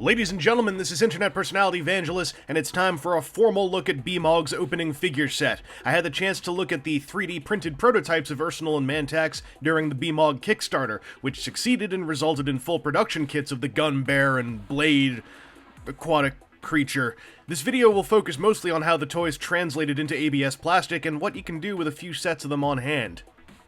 Ladies and gentlemen, this is internet personality Vangelus, and it's time for a formal look at BMOG's opening figure set. I had the chance to look at the 3D printed prototypes of Ursenal and Mantax during the BMOG Kickstarter, which succeeded and resulted in full production kits of the gun bear and blade aquatic creature. This video will focus mostly on how the toys translated into ABS plastic and what you can do with a few sets of them on hand.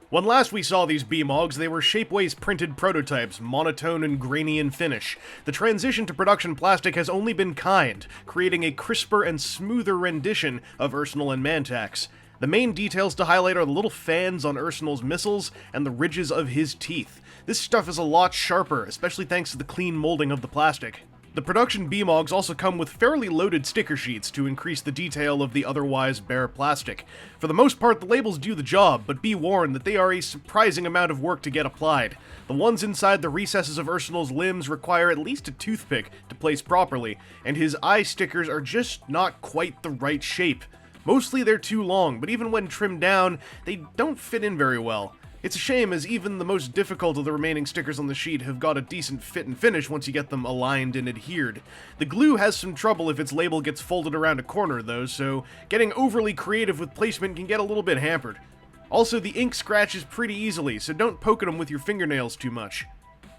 When last we saw these BMOGs, they were Shapeways printed prototypes, monotone and grainy in finish. The transition to production plastic has only been kind, creating a crisper and smoother rendition of Ursenal and Mantax. The main details to highlight are the little fans on Ursenal's missiles and the ridges of his teeth. This stuff is a lot sharper, especially thanks to the clean molding of the plastic. The production BMOGs also come with fairly loaded sticker sheets to increase the detail of the otherwise bare plastic. For the most part, the labels do the job, but be warned that they are a surprising amount of work to get applied. The ones inside the recesses of Ursenal's limbs require at least a toothpick to place properly, and his eye stickers are just not quite the right shape. Mostly they're too long, but even when trimmed down, they don't fit in very well. It's a shame, as even the most difficult of the remaining stickers on the sheet have got a decent fit and finish once you get them aligned and adhered. The glue has some trouble if its label gets folded around a corner though, so getting overly creative with placement can get a little bit hampered. Also, the ink scratches pretty easily, so don't poke at them with your fingernails too much.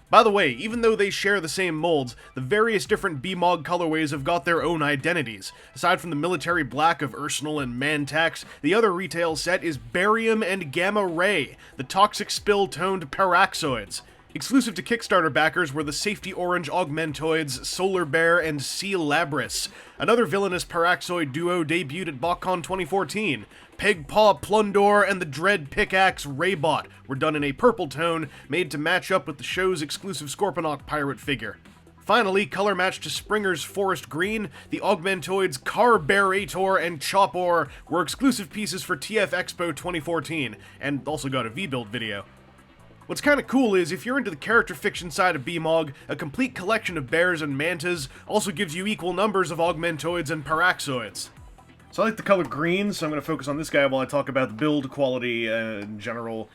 By the way, even though they share the same molds, the various different BMOG colorways have got their own identities. Aside from the military black of Ursenal and Mantax, the other retail set is barium and gamma ray, the toxic spill-toned paraxoids. Exclusive to Kickstarter backers were the safety orange augmentoids Solar Bear and Sea Labris. Another villainous paraxoid duo debuted at BotCon 2014. Pegpaw Plundor and the Dread Pickaxe Raybot were done in a purple tone, made to match up with the show's exclusive Scorponok pirate figure. Finally, color matched to Springer's Forest Green, the Augmentoids Carbarator and Chopor were exclusive pieces for TF Expo 2014, and also got a V-Build video. What's kinda cool is, if you're into the character fiction side of BMOG, a complete collection of bears and mantas also gives you equal numbers of Augmentoids and Paraxoids. So I like the color green, so I'm going to focus on this guy while I talk about the build quality and general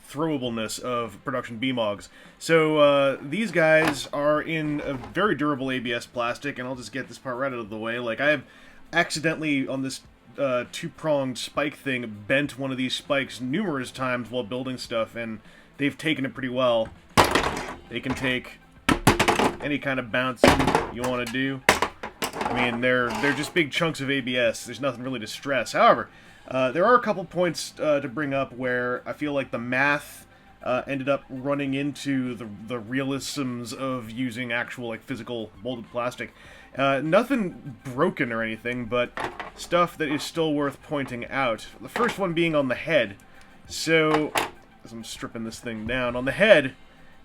throwableness of production BMOGs. So these guys are in a very durable ABS plastic, and I'll just get this part right out of the way. Like, I have accidentally, on this two-pronged spike thing, bent one of these spikes numerous times while building stuff, and they've taken it pretty well. They can take any kind of bouncing you want to do. I mean, they're just big chunks of ABS. There's nothing really to stress. However, there are a couple points to bring up where I feel like the math ended up running into the realisms of using actual, like, physical molded plastic. Nothing broken or anything, but stuff that is still worth pointing out. The first one being on the head. So, as I'm stripping this thing down, on the head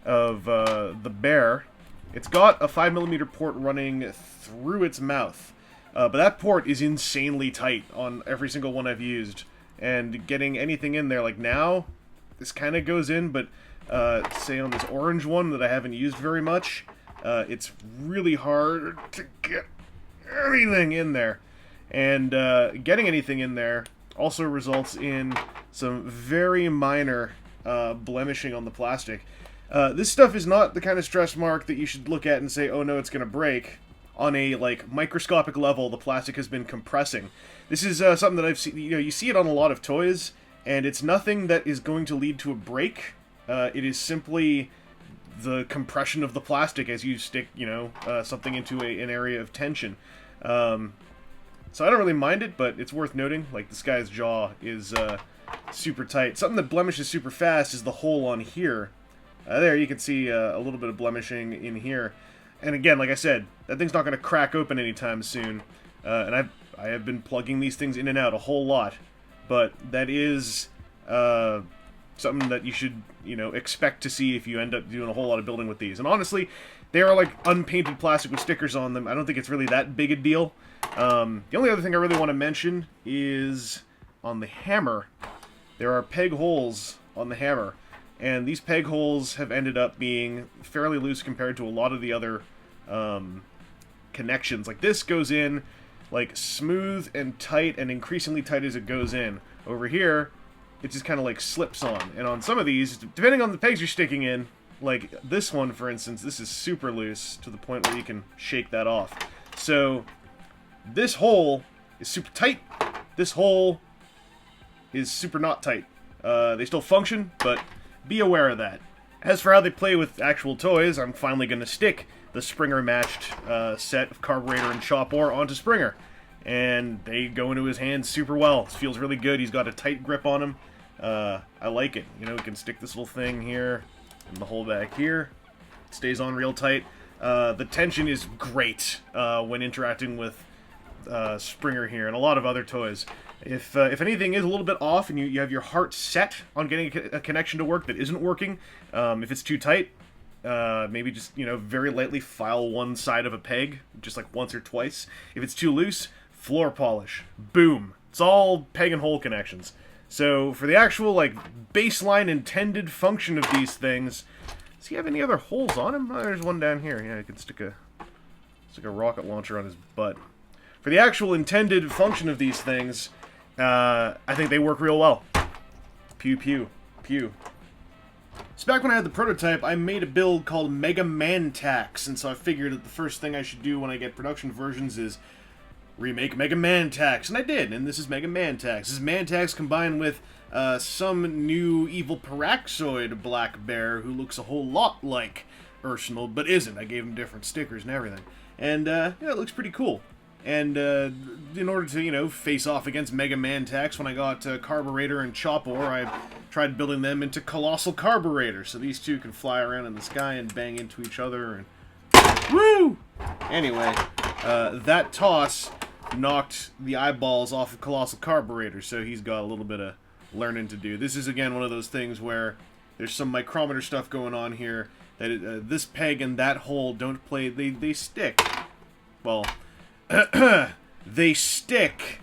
of the bear, it's got a 5mm port running through its mouth, but that port is insanely tight on every single one I've used, and getting anything in there, like now, this kind of goes in, but say on this orange one that I haven't used very much, it's really hard to get anything in there, and getting anything in there also results in some very minor blemishing on the plastic. This stuff is not the kind of stress mark that you should look at and say, oh no, it's going to break. On a, like, microscopic level, the plastic has been compressing. This is something that I've seen, you see it on a lot of toys, and it's nothing that is going to lead to a break. It is simply the compression of the plastic as you stick, something into an area of tension. So I don't really mind it, but it's worth noting, like, this guy's jaw is super tight. Something that blemishes super fast is the hole on here. There, you can see a little bit of blemishing in here. And again, like I said, that thing's not going to crack open anytime soon. And I have been plugging these things in and out a whole lot. But that is something that you should, expect to see if you end up doing a whole lot of building with these. And honestly, they are like unpainted plastic with stickers on them. I don't think it's really that big a deal. The only other thing I really want to mention is on the hammer. There are peg holes on the hammer. And these peg holes have ended up being fairly loose compared to a lot of the other connections. Like, this goes in, like, smooth and tight, and increasingly tight as it goes in. Over here, it just kind of, like, slips on. And on some of these, depending on the pegs you're sticking in, like this one, for instance, this is super loose to the point where you can shake that off. So this hole is super tight. This hole is super not tight. They still function, but be aware of that. As for how they play with actual toys, I'm finally going to stick the Springer-matched set of carburetor and shop ore onto Springer. And they go into his hands super well. It feels really good. He's got a tight grip on him. I like it. You know, we can stick this little thing here and the hole back here. It stays on real tight. The tension is great when interacting with Springer here and a lot of other toys. If anything is a little bit off and you have your heart set on getting a connection to work that isn't working, if it's too tight, maybe just, you know, very lightly file one side of a peg, just like once or twice. If it's too loose, floor polish. Boom. It's all peg and hole connections. So for the actual, like, baseline intended function of these things, does he have any other holes on him? Oh, there's one down here. Yeah, I can stick a rocket launcher on his butt. For the actual intended function of these things, I think they work real well. Pew, pew, pew. So back when I had the prototype, I made a build called Mega Mantax, and so I figured that the first thing I should do when I get production versions is remake Mega Mantax, and I did, and this is Mega Mantax. This is Mantax combined with some new evil Paraxoid black bear who looks a whole lot like Ursenal, but isn't. I gave him different stickers and everything. And, yeah, it looks pretty cool. And in order to, you know, face off against Mega Mantax, when I got Carburetor and Chop Ore, I tried building them into Colossal Carburetor, so these two can fly around in the sky and bang into each other, and woo! Anyway, that toss knocked the eyeballs off of Colossal Carburetor, so he's got a little bit of learning to do. This is, again, one of those things where there's some micrometer stuff going on here, that this peg and that hole don't play, they stick. Well, they stick.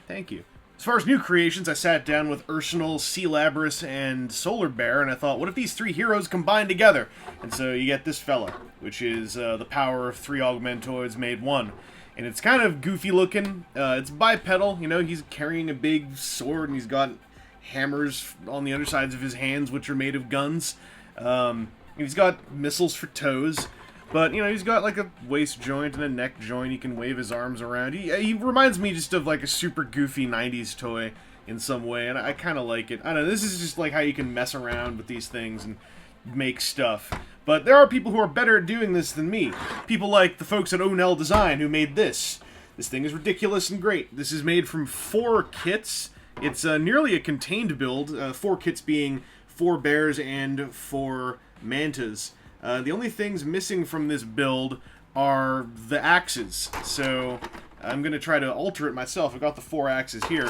Thank you. As far as new creations, I sat down with Ursenal, Sea Labrys, and Solar Bear, and I thought, what if these three heroes combine together? And so you get this fella, which is the power of three Augmentoids made one. And it's kind of goofy looking. It's bipedal, you know, he's carrying a big sword, and he's got hammers on the undersides of his hands, which are made of guns. He's got missiles for toes. But, you know, he's got, like, a waist joint and a neck joint. He can wave his arms around. He reminds me just of, like, a super goofy 90s toy in some way, and I kind of like it. I don't know, this is just, like, how you can mess around with these things and make stuff. But there are people who are better at doing this than me. People like the folks at Ursenal Design who made this. This thing is ridiculous and great. This is made from 4 kits. It's nearly a contained build, 4 kits being 4 bears and 4 mantas. The only things missing from this build are the axes, so I'm going to try to alter it myself. I've got the 4 axes here,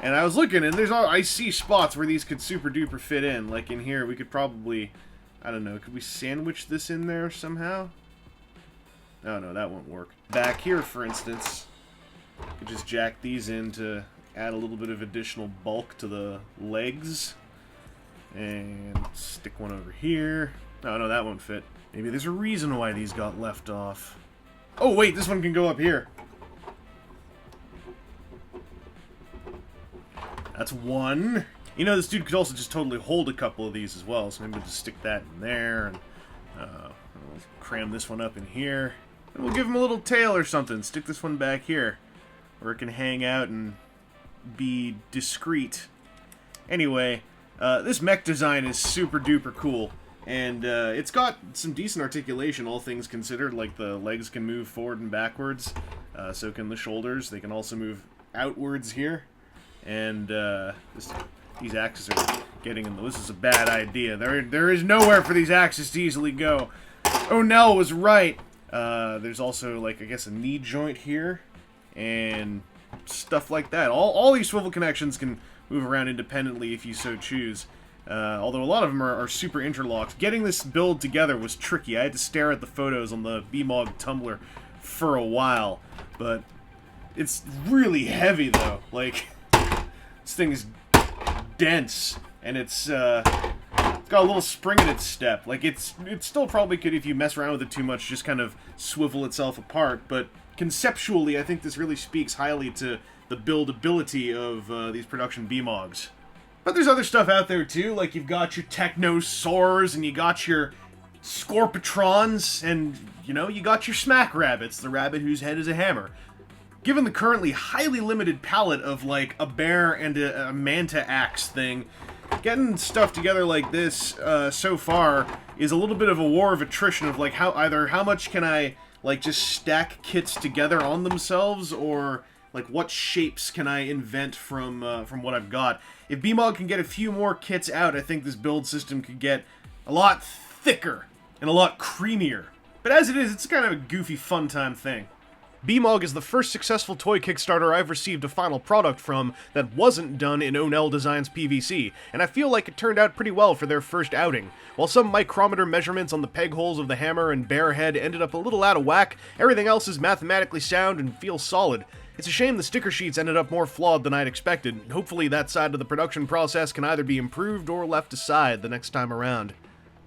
and I was looking, and I see spots where these could super duper fit in. Like in here, we could probably, I don't know, could we sandwich this in there somehow? Oh no, that won't work. Back here, for instance, could just jack these in to add a little bit of additional bulk to the legs, and stick one over here. Oh, no, that won't fit. Maybe there's a reason why these got left off. Oh, wait, this one can go up here. That's one. You know, this dude could also just totally hold a couple of these as well, so maybe we'll just stick that in there, and we'll cram this one up in here. And we'll give him a little tail or something. Stick this one back here, where it can hang out and be discreet. Anyway, this mech design is super duper cool. And it's got some decent articulation, all things considered. Like, the legs can move forward and backwards, so can the shoulders. They can also move outwards here. And these axes are getting in. This is a bad idea. There is nowhere for these axes to easily go. Ursenal was right. There's also, like, I guess a knee joint here, and stuff like that. All these swivel connections can move around independently if you so choose. Although a lot of them are super interlocked. Getting this build together was tricky. I had to stare at the photos on the BMOG Tumblr for a while. But it's really heavy, though. Like, this thing is dense. And it's got a little spring in its step. Like, it still probably could, if you mess around with it too much, just kind of swivel itself apart. But conceptually, I think this really speaks highly to the buildability of these production BMOGs. But there's other stuff out there too, like you've got your Technosaurs, and you got your Scorpitrons, and, you know, you got your Smack Rabbits, the rabbit whose head is a hammer. Given the currently highly limited palette of, like, a bear and a Mantax thing, getting stuff together like this so far is a little bit of a war of attrition of, like, how much can I, like, just stack kits together on themselves, or, like, what shapes can I invent from what I've got. If BMOG can get a few more kits out, I think this build system could get a lot thicker and a lot creamier. But as it is, it's kind of a goofy, fun time thing. BMOG is the first successful toy Kickstarter I've received a final product from that wasn't done in Ursenal Designs PVC, and I feel like it turned out pretty well for their first outing. While some micrometer measurements on the peg holes of the hammer and bear head ended up a little out of whack, everything else is mathematically sound and feels solid. It's a shame the sticker sheets ended up more flawed than I'd expected. Hopefully that side of the production process can either be improved or left aside the next time around.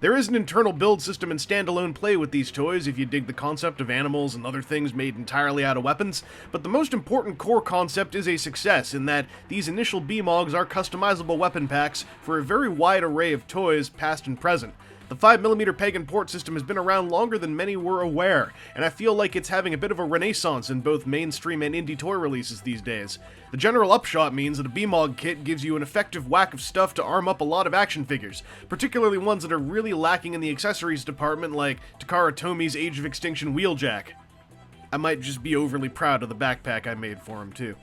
There is an internal build system and standalone play with these toys if you dig the concept of animals and other things made entirely out of weapons, but the most important core concept is a success in that these initial BMOGs are customizable weapon packs for a very wide array of toys, past and present. The 5mm peg and port system has been around longer than many were aware, and I feel like it's having a bit of a renaissance in both mainstream and indie toy releases these days. The general upshot means that a BMOG kit gives you an effective whack of stuff to arm up a lot of action figures, particularly ones that are really lacking in the accessories department, like Takara Tomi's Age of Extinction Wheeljack. I might just be overly proud of the backpack I made for him, too.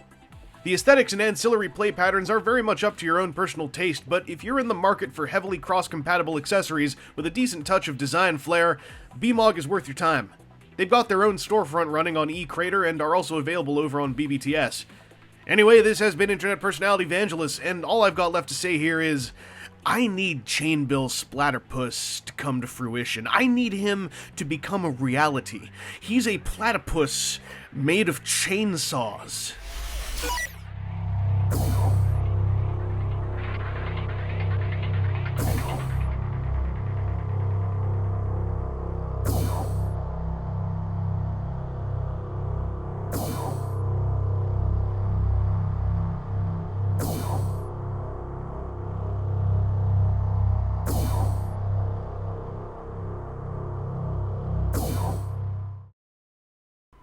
The aesthetics and ancillary play patterns are very much up to your own personal taste, but if you're in the market for heavily cross-compatible accessories with a decent touch of design flair, BMOG is worth your time. They've got their own storefront running on eCrater and are also available over on BBTS. Anyway, this has been Internet Personality Vangelus, and all I've got left to say here is, I need Chainbill Splatterpuss to come to fruition. I need him to become a reality. He's a platypus made of chainsaws.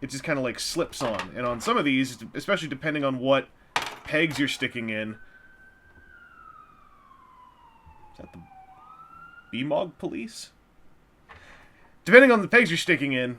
It just kind of like slips on. And on some of these, especially depending on what pegs you're sticking in... Is that the BMOG police? Depending on the pegs you're sticking in,